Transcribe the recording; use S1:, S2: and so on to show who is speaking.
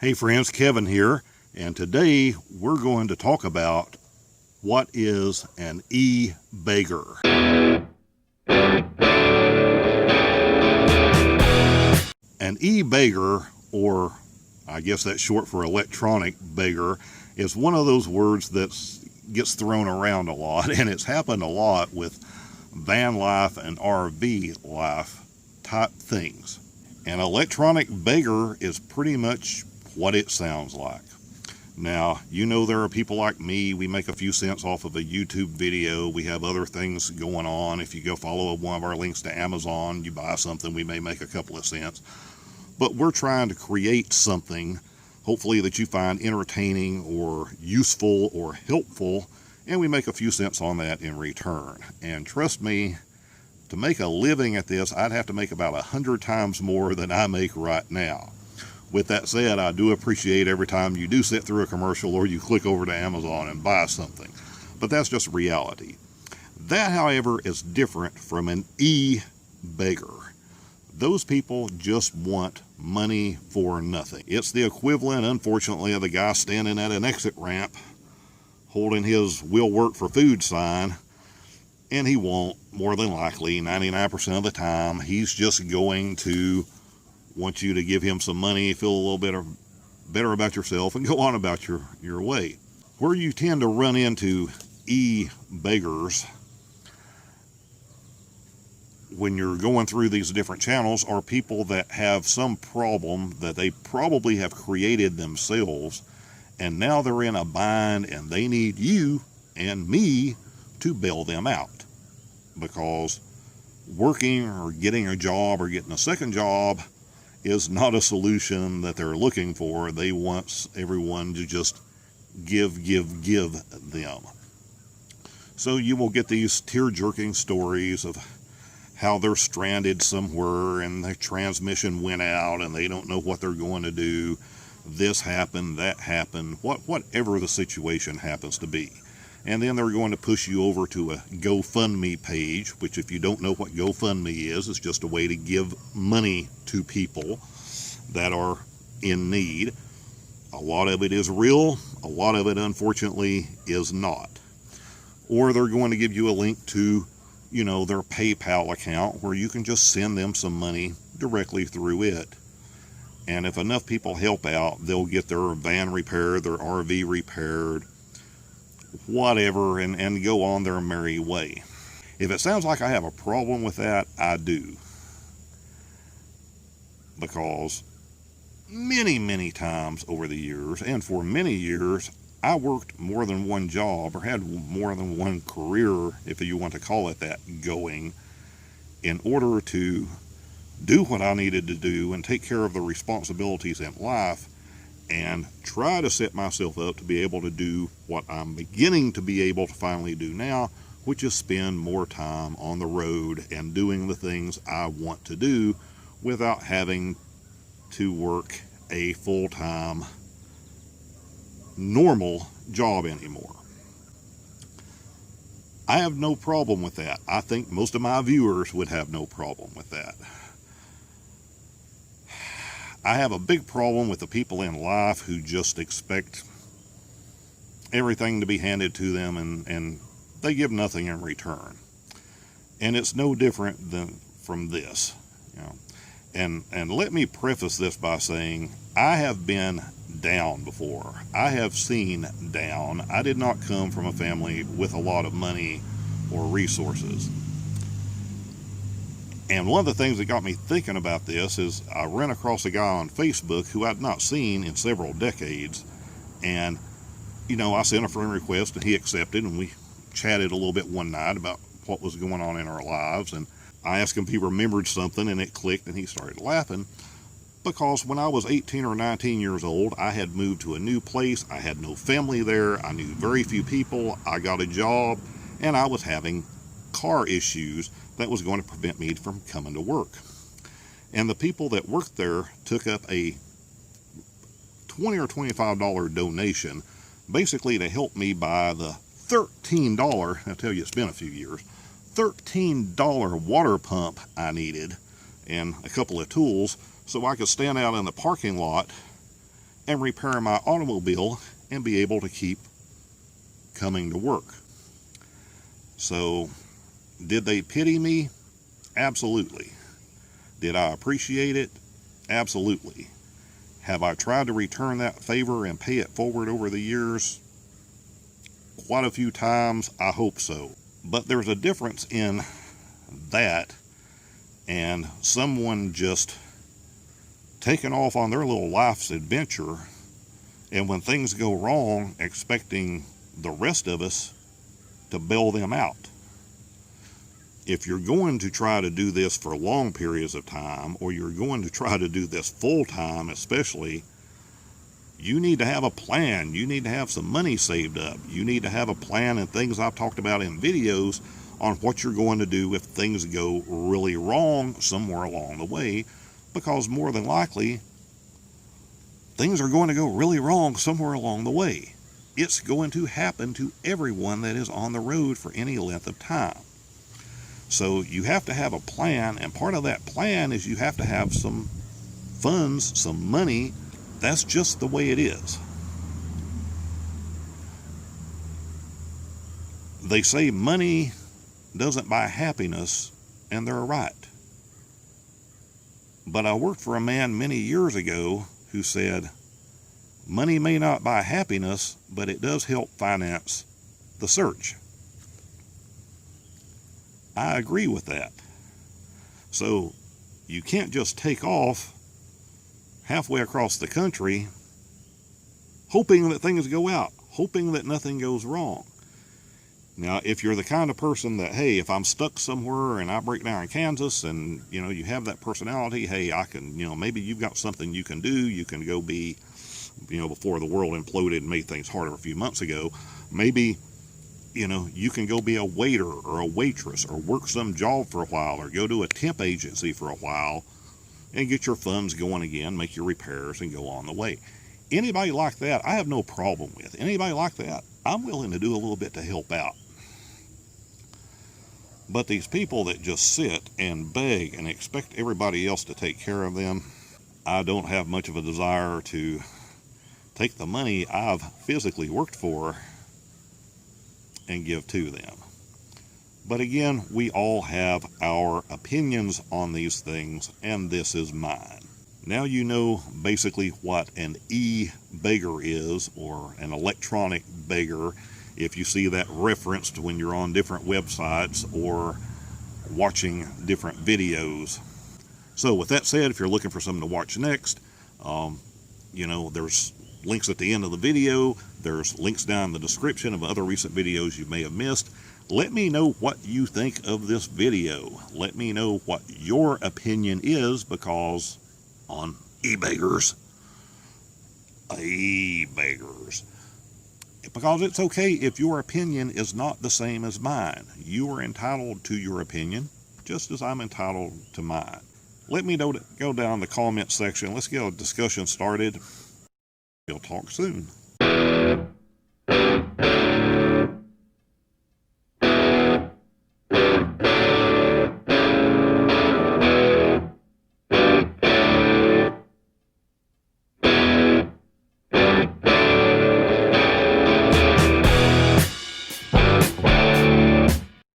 S1: Hey friends, Kevin here, and today we're going to talk about what is an e-beggar. An e-beggar, or I guess that's short for electronic beggar, is one of those words that gets thrown around a lot, and it's happened a lot with van life and RV life type things. An electronic beggar is pretty much what it sounds like. Now, you know, there are people like me, we make a few cents off of a YouTube video, we have other things going on. If you go follow one of our links to Amazon, you buy something, we may make a couple of cents. But we're trying to create something, hopefully that you find entertaining or useful or helpful, and we make a few cents on that in return. And trust me, to make a living at this, I'd have to make about 100 times more than I make right now. With that said, I do appreciate every time you do sit through a commercial or you click over to Amazon and buy something. But that's just reality. That, however, is different from an e-beggar. Those people just want money for nothing. It's the equivalent, unfortunately, of the guy standing at an exit ramp holding his "will work for food" sign, and he won't, more than likely, 99% of the time. He's just going to want you to give him some money, feel a little bit better about yourself, and go on about your way. Where you tend to run into e-beggars when you're going through these different channels are people that have some problem that they probably have created themselves, and now they're in a bind and they need you and me to bail them out, because working or getting a job or getting a second job is not a solution that they're looking for. They want everyone to just give them. So you will get these tear-jerking stories of how they're stranded somewhere and their transmission went out and they don't know what they're going to do. This happened, that happened, whatever the situation happens to be. And then they're going to push you over to a GoFundMe page, which, if you don't know what GoFundMe is, it's just a way to give money to people that are in need. A lot of it is real, a lot of it, unfortunately, is not. Or they're going to give you a link to, you know, their PayPal account where you can just send them some money directly through it. And if enough people help out, they'll get their van repaired, their RV repaired, whatever, and go on their merry way. If it sounds like I have a problem with that, I do. Because many times over the years, and for many years, I worked more than one job or had more than one career, if you want to call it that, going, in order to do what I needed to do and take care of the responsibilities in life, and try to set myself up to be able to do what I'm beginning to be able to finally do now, which is spend more time on the road and doing the things I want to do without having to work a full-time normal job anymore. I have no problem with that. I think most of my viewers would have no problem with that. I have a big problem with the people in life who just expect everything to be handed to them and they give nothing in return. And it's no different than from this, you know. And let me preface this by saying I have been down before. I have seen down. I did not come from a family with a lot of money or resources. And one of the things that got me thinking about this is I ran across a guy on Facebook who I'd not seen in several decades. And, you know, I sent a friend request and he accepted, and we chatted a little bit one night about what was going on in our lives. And I asked him if he remembered something, and it clicked, and he started laughing. Because when I was 18 or 19 years old, I had moved to a new place. I had no family there. I knew very few people. I got a job, and I was having car issues that was going to prevent me from coming to work. And the people that worked there took up a $20 or $25 donation, basically to help me buy the $13, I'll tell you, it's been a few years, $13 water pump I needed, and a couple of tools, so I could stand out in the parking lot and repair my automobile and be able to keep coming to work. So, did they pity me? Absolutely. Did I appreciate it? Absolutely. Have I tried to return that favor and pay it forward over the years? Quite a few times. I hope so. But there's a difference in that and someone just taking off on their little life's adventure, and when things go wrong, expecting the rest of us to bail them out. If you're going to try to do this for long periods of time, or you're going to try to do this full time especially, you need to have a plan. You need to have some money saved up. You need to have a plan and things I've talked about in videos on what you're going to do if things go really wrong somewhere along the way, because more than likely, things are going to go really wrong somewhere along the way. It's going to happen to everyone that is on the road for any length of time. So you have to have a plan, and part of that plan is you have to have some funds, some money. That's just the way it is. They say money doesn't buy happiness, and they're right. But I worked for a man many years ago who said, money may not buy happiness, but it does help finance the search. I agree with that. So you can't just take off halfway across the country hoping that things go out, hoping that nothing goes wrong. Now, if you're the kind of person that, hey, if I'm stuck somewhere and I break down in Kansas and, you have that personality, hey, I can, maybe you've got something you can do. You can go be, before the world imploded and made things harder a few months ago, maybe, you can go be a waiter or a waitress or work some job for a while or go to a temp agency for a while and get your funds going again, make your repairs and go on the way. Anybody like that, I have no problem with. Anybody like that, I'm willing to do a little bit to help out. But these people that just sit and beg and expect everybody else to take care of them, I don't have much of a desire to take the money I've physically worked for and give to them. But again, we all have our opinions on these things, and this is mine. Now you know basically what an e-beggar is, or an electronic beggar, if you see that referenced when you're on different websites or watching different videos. So with that said, if you're looking for something to watch next, there's links at the end of the video. There's links down in the description of other recent videos you may have missed. Let me know what you think of this video. Let me know what your opinion is, because on e-beggars, because it's okay if your opinion is not the same as mine. You are entitled to your opinion, just as I'm entitled to mine. Let me know, go down the comment section. Let's get a discussion started. We'll talk soon.